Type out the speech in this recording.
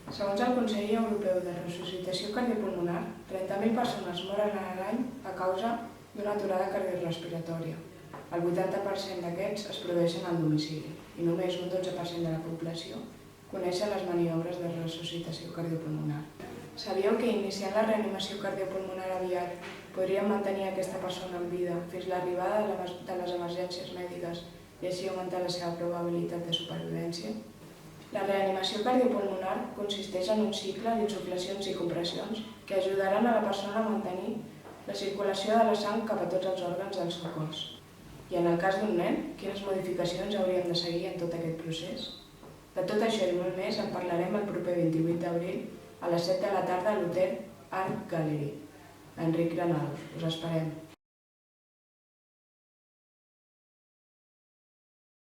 Segons el Consell Europeu de Resuscitació Cardiopulmonar, 30.000 persones moren a l'any a causa d'una aturada cardiorrespiratòria. El 80% d'aquests es produeixen al domicili i només un 12% de la població coneixen les maniobres de resuscitació cardiopulmonar. Sabíeu que iniciant la reanimació cardiopulmonar aviat podríem mantenir aquesta persona en vida fins a l'arribada de les emergències mèdiques i així augmentar la seva probabilitat de supervivència? La reanimació cardiopulmonar consisteix en un cicle d'insuflacions i compressions que ajudaran a la persona a mantenir la circulació de la sang cap a tots els òrgans del seu cos. I en el cas d'un nen, quines modificacions hauríem de seguir en tot aquest procés? De tot això i molt més en parlarem el proper 28 d'abril a les 7 de la tarda a l'Hotel Art Gallery. Enric Granados, us esperem.